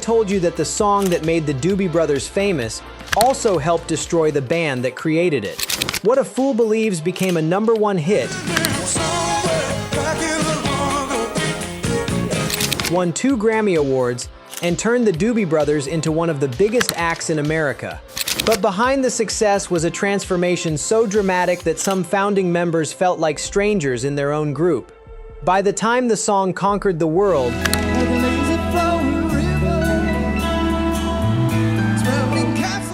told you that the song that made the Doobie Brothers famous also helped destroy the band that created it. What a Fool Believes became a #1 hit, won 2 Grammy Awards, and turned the Doobie Brothers into one of the biggest acts in America. But behind the success was a transformation so dramatic that some founding members felt like strangers in their own group. By the time the song conquered the world,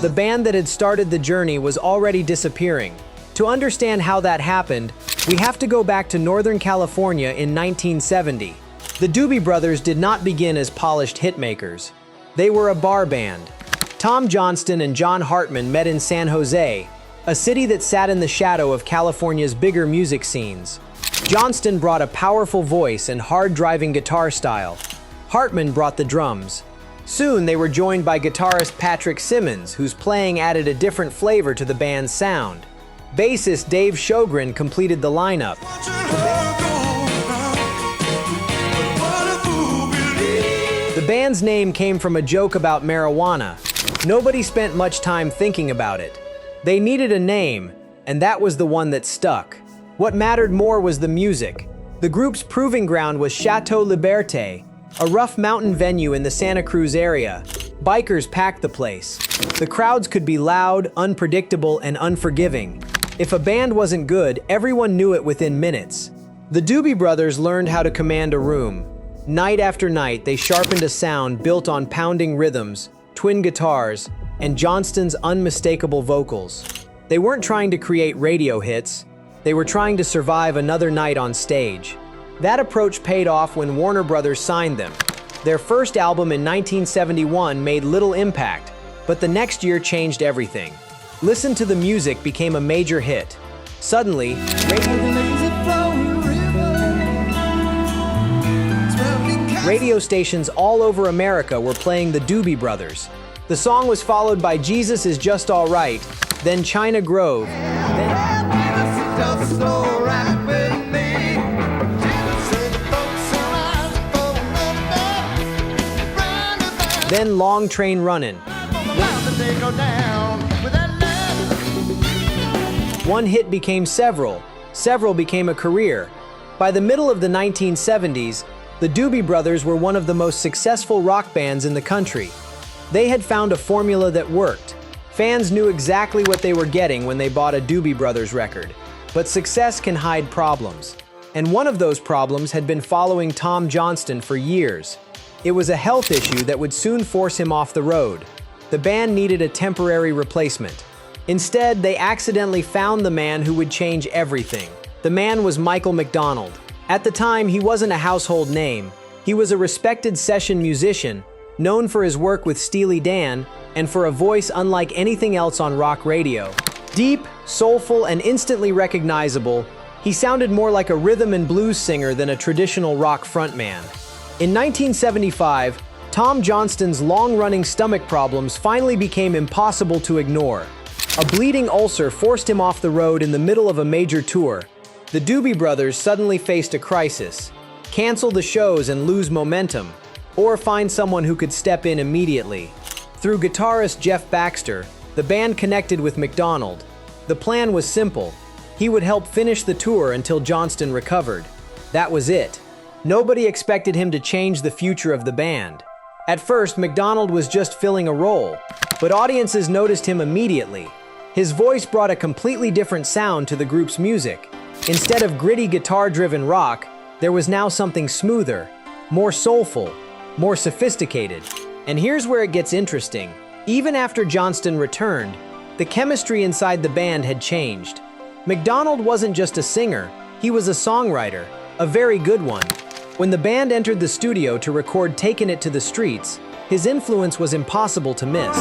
the band that had started the journey was already disappearing. To understand how that happened, we have to go back to Northern California in 1970. The Doobie Brothers did not begin as polished hitmakers. They were a bar band. Tom Johnston and John Hartman met in San Jose, a city that sat in the shadow of California's bigger music scenes. Johnston brought a powerful voice and hard-driving guitar style. Hartman brought the drums. Soon they were joined by guitarist Patrick Simmons, whose playing added a different flavor to the band's sound. Bassist Dave Sjogren completed the lineup. The band's name came from a joke about marijuana. Nobody spent much time thinking about it. They needed a name, and that was the one that stuck. What mattered more was the music. The group's proving ground was Chateau Liberté, a rough mountain venue in the Santa Cruz area. Bikers packed the place. The crowds could be loud, unpredictable, and unforgiving. If a band wasn't good, everyone knew it within minutes. The Doobie Brothers learned how to command a room. Night after night, they sharpened a sound built on pounding rhythms, twin guitars, and Johnston's unmistakable vocals. They weren't trying to create radio hits. They were trying to survive another night on stage. That approach paid off when Warner Brothers signed them. Their first album in 1971 made little impact, but the next year changed everything. Listen to the Music became a major hit. Suddenly, radio stations all over America were playing the Doobie Brothers. The song was followed by Jesus Is Just All Right, then China Grove, then Long Train Runnin. One hit became several became a career. By the middle of the 1970s, the Doobie Brothers were one of the most successful rock bands in the country. They had found a formula that worked. Fans knew exactly what they were getting when they bought a Doobie Brothers record. But success can hide problems. And one of those problems had been following Tom Johnston for years. It was a health issue that would soon force him off the road. The band needed a temporary replacement. Instead, they accidentally found the man who would change everything. The man was Michael McDonald. At the time, he wasn't a household name. He was a respected session musician, known for his work with Steely Dan, and for a voice unlike anything else on rock radio. Deep, soulful, and instantly recognizable, he sounded more like a rhythm and blues singer than a traditional rock frontman. In 1975, Tom Johnston's long-running stomach problems finally became impossible to ignore. A bleeding ulcer forced him off the road in the middle of a major tour. The Doobie Brothers suddenly faced a crisis: cancel the shows and lose momentum, or find someone who could step in immediately. Through guitarist Jeff Baxter, the band connected with McDonald. The plan was simple. He would help finish the tour until Johnston recovered. That was it. Nobody expected him to change the future of the band. At first, McDonald was just filling a role, but audiences noticed him immediately. His voice brought a completely different sound to the group's music. Instead of gritty guitar-driven rock, there was now something smoother, more soulful, more sophisticated. And here's where it gets interesting. Even after Johnston returned, the chemistry inside the band had changed. McDonald wasn't just a singer, he was a songwriter, a very good one. When the band entered the studio to record Takin' It to the Streets, his influence was impossible to miss.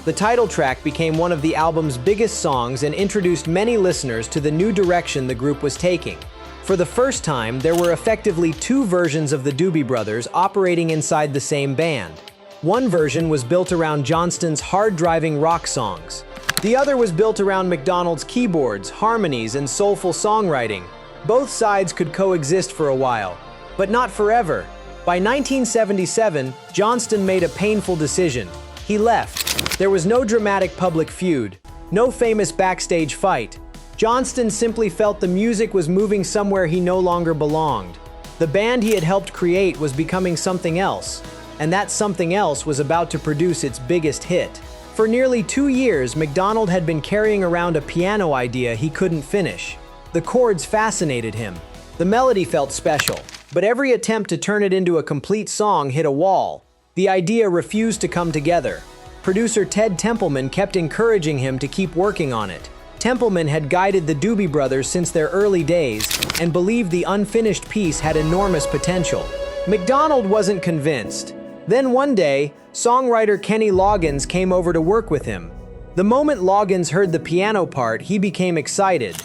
The title track became one of the album's biggest songs and introduced many listeners to the new direction the group was taking. For the first time, there were effectively two versions of the Doobie Brothers operating inside the same band. One version was built around Johnston's hard-driving rock songs. The other was built around McDonald's keyboards, harmonies, and soulful songwriting. Both sides could coexist for a while, but not forever. By 1977, Johnston made a painful decision. He left. There was no dramatic public feud, no famous backstage fight. Johnston simply felt the music was moving somewhere he no longer belonged. The band he had helped create was becoming something else, and that something else was about to produce its biggest hit. For nearly 2 years, McDonald had been carrying around a piano idea he couldn't finish. The chords fascinated him. The melody felt special, but every attempt to turn it into a complete song hit a wall. The idea refused to come together. Producer Ted Templeman kept encouraging him to keep working on it. Templeman had guided the Doobie Brothers since their early days and believed the unfinished piece had enormous potential. McDonald wasn't convinced. Then one day, songwriter Kenny Loggins came over to work with him. The moment Loggins heard the piano part, he became excited.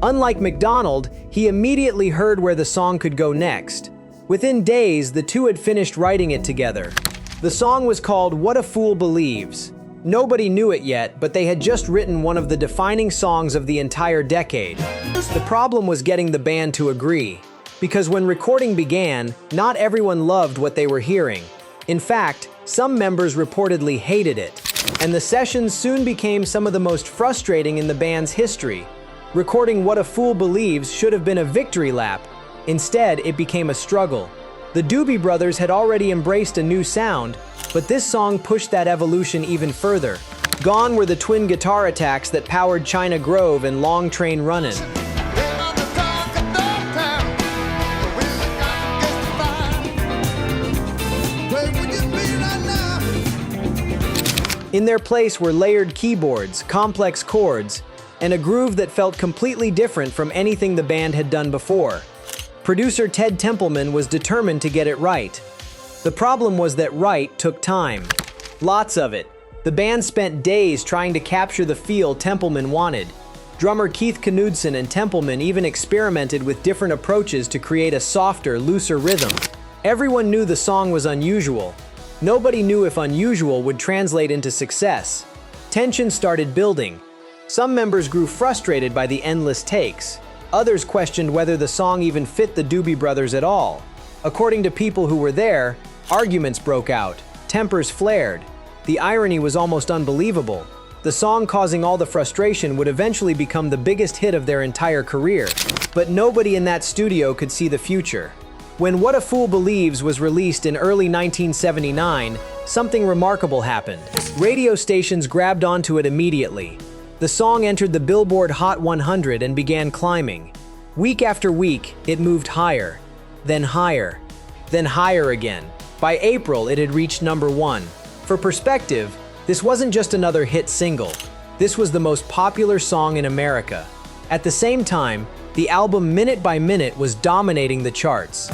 Unlike McDonald, he immediately heard where the song could go next. Within days, the two had finished writing it together. The song was called What a Fool Believes. Nobody knew it yet, but they had just written one of the defining songs of the entire decade. The problem was getting the band to agree, because when recording began, not everyone loved what they were hearing. In fact, some members reportedly hated it, and the sessions soon became some of the most frustrating in the band's history. Recording What a Fool Believes should have been a victory lap. Instead, it became a struggle. The Doobie Brothers had already embraced a new sound, but this song pushed that evolution even further. Gone were the twin guitar attacks that powered China Grove and Long Train Runnin'. In their place were layered keyboards, complex chords, and a groove that felt completely different from anything the band had done before. Producer Ted Templeman was determined to get it right. The problem was that right took time. Lots of it. The band spent days trying to capture the feel Templeman wanted. Drummer Keith Knudsen and Templeman even experimented with different approaches to create a softer, looser rhythm. Everyone knew the song was unusual. Nobody knew if unusual would translate into success. Tension started building. Some members grew frustrated by the endless takes. Others questioned whether the song even fit the Doobie Brothers at all. According to people who were there, arguments broke out. Tempers flared. The irony was almost unbelievable. The song causing all the frustration would eventually become the biggest hit of their entire career. But nobody in that studio could see the future. When What a Fool Believes was released in early 1979, something remarkable happened. Radio stations grabbed onto it immediately. The song entered the Billboard Hot 100 and began climbing. Week after week, it moved higher, then higher, then higher again. By April, it had reached #1. For perspective, this wasn't just another hit single. This was the most popular song in America. At the same time, the album Minute by Minute was dominating the charts.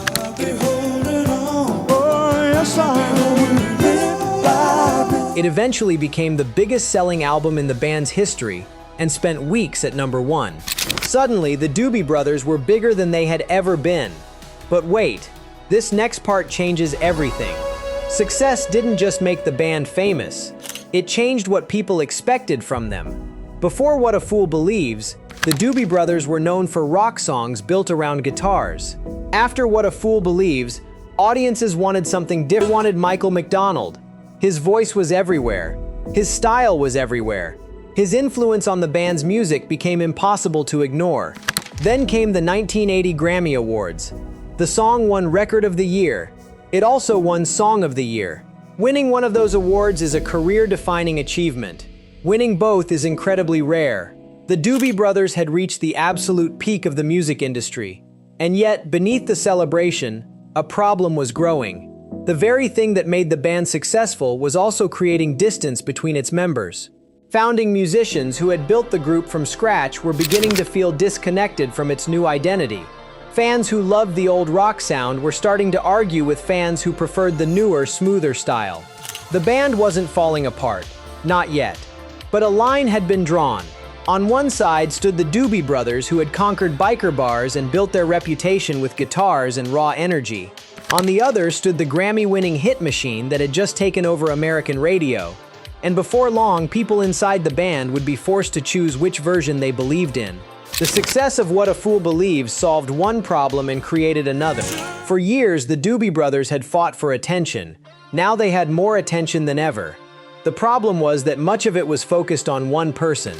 It eventually became the biggest-selling album in the band's history and spent weeks at #1. Suddenly, the Doobie Brothers were bigger than they had ever been. But wait, this next part changes everything. Success didn't just make the band famous, it changed what people expected from them. Before What a Fool Believes, the Doobie Brothers were known for rock songs built around guitars. After What a Fool Believes, audiences wanted something different. They wanted Michael McDonald. His voice was everywhere. His style was everywhere. His influence on the band's music became impossible to ignore. Then came the 1980 Grammy Awards. The song won Record of the Year. It also won Song of the Year. Winning one of those awards is a career-defining achievement. Winning both is incredibly rare. The Doobie Brothers had reached the absolute peak of the music industry. And yet, beneath the celebration, a problem was growing. The very thing that made the band successful was also creating distance between its members. Founding musicians who had built the group from scratch were beginning to feel disconnected from its new identity. Fans who loved the old rock sound were starting to argue with fans who preferred the newer, smoother style. The band wasn't falling apart, not yet. But a line had been drawn. On one side stood the Doobie Brothers, who had conquered biker bars and built their reputation with guitars and raw energy. On the other stood the Grammy-winning hit machine that had just taken over American radio. And before long, people inside the band would be forced to choose which version they believed in. The success of What a Fool Believes solved one problem and created another. For years, the Doobie Brothers had fought for attention. Now they had more attention than ever. The problem was that much of it was focused on one person,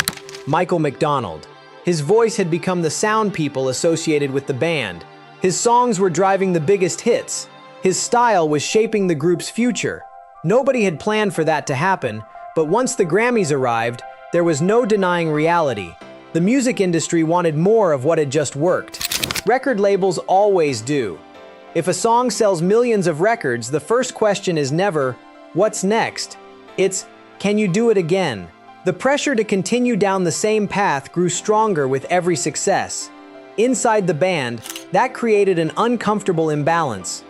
Michael McDonald. His voice had become the sound people associated with the band. His songs were driving the biggest hits. His style was shaping the group's future. Nobody had planned for that to happen, but once the Grammys arrived, there was no denying reality. The music industry wanted more of what had just worked. Record labels always do. If a song sells millions of records, the first question is never, "What's next?" It's, "Can you do it again?" The pressure to continue down the same path grew stronger with every success. Inside the band, that created an uncomfortable imbalance.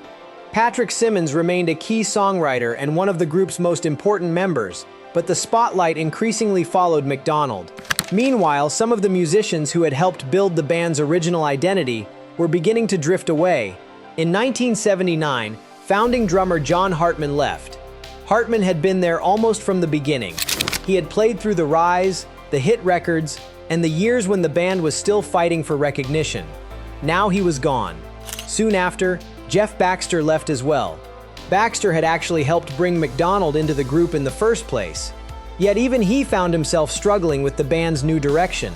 Patrick Simmons remained a key songwriter and one of the group's most important members, but the spotlight increasingly followed McDonald. Meanwhile, some of the musicians who had helped build the band's original identity were beginning to drift away. In 1979, founding drummer John Hartman left. Hartman had been there almost from the beginning. He had played through the rise, the hit records, and the years when the band was still fighting for recognition. Now he was gone. Soon after, Jeff Baxter left as well. Baxter had actually helped bring McDonald into the group in the first place. Yet even he found himself struggling with the band's new direction.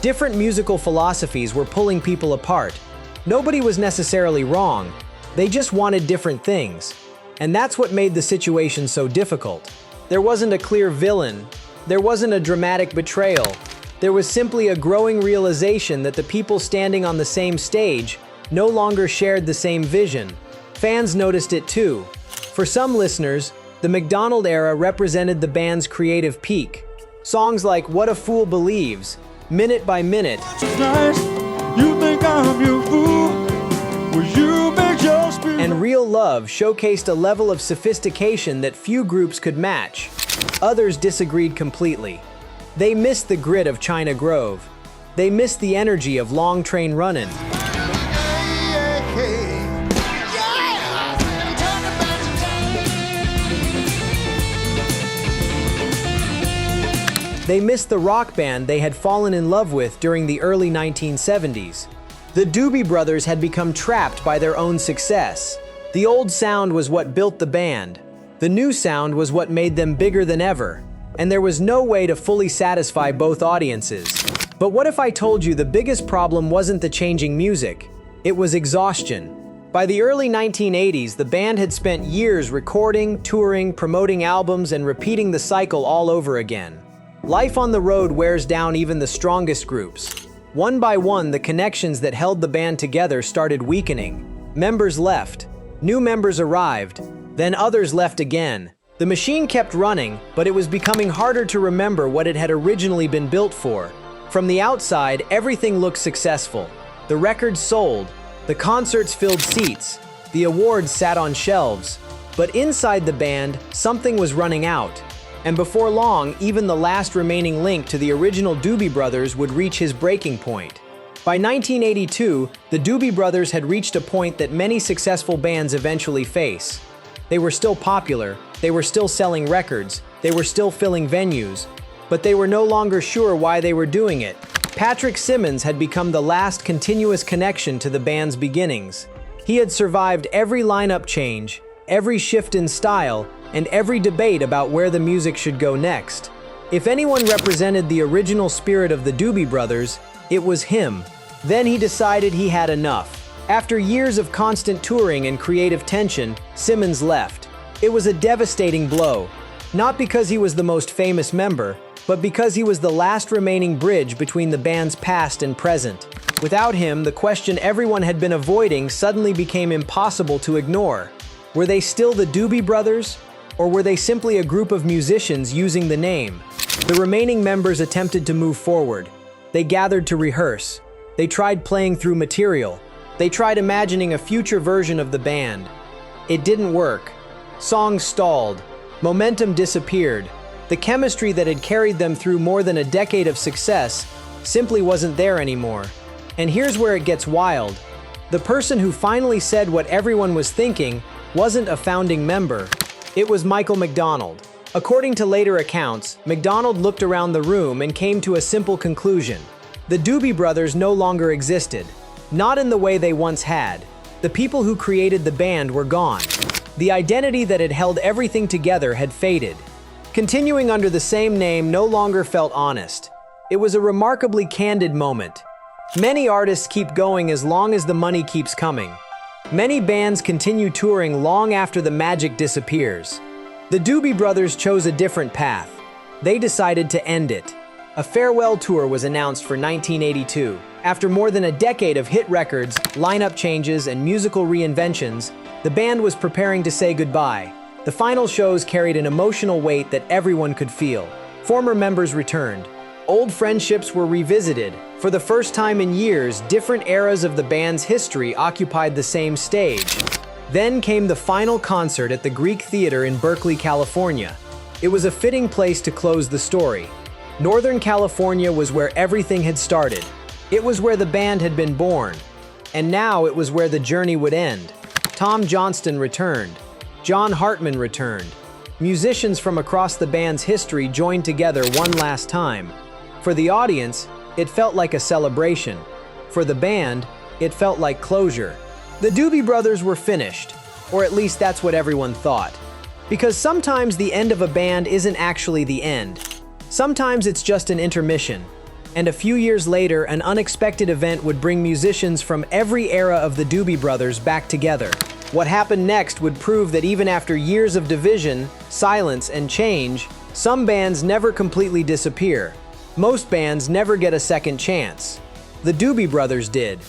Different musical philosophies were pulling people apart. Nobody was necessarily wrong. They just wanted different things. And that's what made the situation so difficult. There wasn't a clear villain. There wasn't a dramatic betrayal. There was simply a growing realization that the people standing on the same stage no longer shared the same vision. Fans noticed it too. For some listeners, the McDonald era represented the band's creative peak. Songs like What a Fool Believes, Minute by Minute, and Real Love showcased a level of sophistication that few groups could match. Others disagreed completely. They missed the grit of China Grove. They missed the energy of Long Train Runnin'. They missed the rock band they had fallen in love with during the early 1970s. The Doobie Brothers had become trapped by their own success. The old sound was what built the band. The new sound was what made them bigger than ever. And there was no way to fully satisfy both audiences. But what if I told you the biggest problem wasn't the changing music? It was exhaustion. By the early 1980s, the band had spent years recording, touring, promoting albums, and repeating the cycle all over again. Life on the road wears down even the strongest groups. One by one, the connections that held the band together started weakening. Members left. New members arrived. Then others left again. The machine kept running, but it was becoming harder to remember what it had originally been built for. From the outside, everything looked successful. The records sold. The concerts filled seats. The awards sat on shelves. But inside the band, something was running out. And before long, even the last remaining link to the original Doobie Brothers would reach his breaking point. By 1982, the Doobie Brothers had reached a point that many successful bands eventually face. They were still popular, they were still selling records, they were still filling venues, but they were no longer sure why they were doing it. Patrick Simmons had become the last continuous connection to the band's beginnings. He had survived every lineup change, every shift in style, and every debate about where the music should go next. If anyone represented the original spirit of the Doobie Brothers, it was him. Then he decided he had enough. After years of constant touring and creative tension, Simmons left. It was a devastating blow, not because he was the most famous member, but because he was the last remaining bridge between the band's past and present. Without him, the question everyone had been avoiding suddenly became impossible to ignore. Were they still the Doobie Brothers? Or were they simply a group of musicians using the name? The remaining members attempted to move forward. They gathered to rehearse. They tried playing through material. They tried imagining a future version of the band. It didn't work. Songs stalled. Momentum disappeared. The chemistry that had carried them through more than a decade of success simply wasn't there anymore. And here's where it gets wild. The person who finally said what everyone was thinking wasn't a founding member. It was Michael McDonald. According to later accounts, McDonald looked around the room and came to a simple conclusion. The Doobie Brothers no longer existed, not in the way they once had. The people who created the band were gone. The identity that had held everything together had faded. Continuing under the same name no longer felt honest. It was a remarkably candid moment. Many artists keep going as long as the money keeps coming. Many bands continue touring long after the magic disappears. The Doobie Brothers chose a different path. They decided to end it. A farewell tour was announced for 1982. After more than a decade of hit records, lineup changes, and musical reinventions, the band was preparing to say goodbye. The final shows carried an emotional weight that everyone could feel. Former members returned. Old friendships were revisited. For the first time in years, different eras of the band's history occupied the same stage. Then came the final concert at the Greek Theater in Berkeley, California. It was a fitting place to close the story. Northern California was where everything had started. It was where the band had been born. And now it was where the journey would end. Tom Johnston returned. John Hartman returned. Musicians from across the band's history joined together one last time. For the audience, it felt like a celebration. For the band, it felt like closure. The Doobie Brothers were finished, or at least that's what everyone thought. Because sometimes the end of a band isn't actually the end. Sometimes it's just an intermission. And a few years later, an unexpected event would bring musicians from every era of the Doobie Brothers back together. What happened next would prove that even after years of division, silence, and change, some bands never completely disappear. Most bands never get a second chance. The Doobie Brothers did.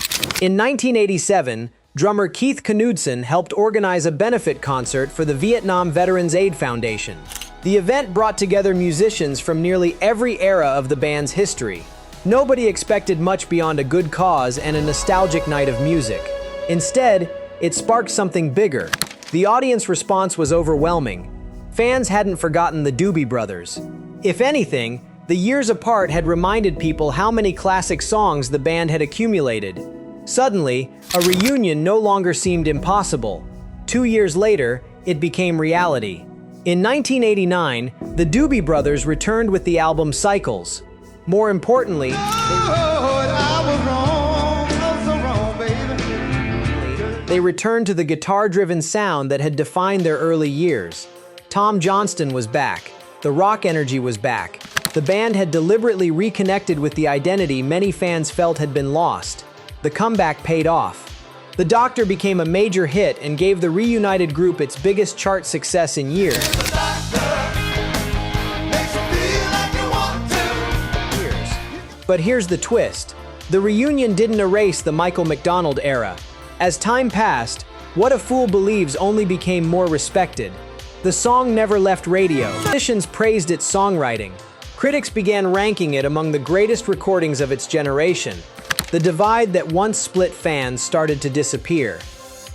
In 1987, drummer Keith Knudsen helped organize a benefit concert for the Vietnam Veterans Aid Foundation. The event brought together musicians from nearly every era of the band's history. Nobody expected much beyond a good cause and a nostalgic night of music. Instead, it sparked something bigger. The audience response was overwhelming. Fans hadn't forgotten the Doobie Brothers. If anything, the years apart had reminded people how many classic songs the band had accumulated. Suddenly, a reunion no longer seemed impossible. 2 years later, it became reality. In 1989, the Doobie Brothers returned with the album Cycles. More importantly, they returned to the guitar-driven sound that had defined their early years. Tom Johnston was back. The rock energy was back. The band had deliberately reconnected with the identity many fans felt had been lost. The comeback paid off. The Doctor became a major hit and gave the reunited group its biggest chart success in years. But here's the twist. The reunion didn't erase the Michael McDonald era. As time passed, What a Fool Believes only became more respected. The song never left radio. Musicians praised its songwriting. Critics began ranking it among the greatest recordings of its generation. The divide that once split fans started to disappear.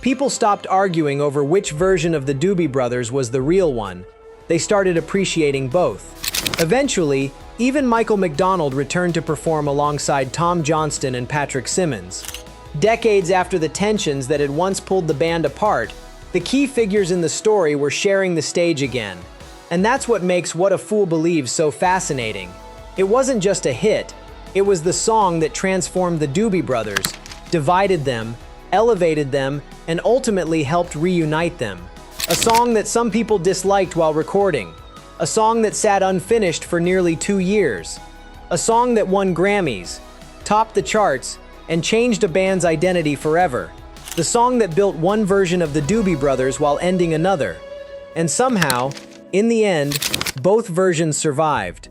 People stopped arguing over which version of the Doobie Brothers was the real one. They started appreciating both. Eventually, even Michael McDonald returned to perform alongside Tom Johnston and Patrick Simmons. Decades after the tensions that had once pulled the band apart, the key figures in the story were sharing the stage again. And that's what makes What a Fool Believes so fascinating. It wasn't just a hit. It was the song that transformed the Doobie Brothers, divided them, elevated them, and ultimately helped reunite them. A song that some people disliked while recording. A song that sat unfinished for nearly 2 years. A song that won Grammys, topped the charts, and changed a band's identity forever. The song that built one version of the Doobie Brothers while ending another. And somehow, in the end, both versions survived.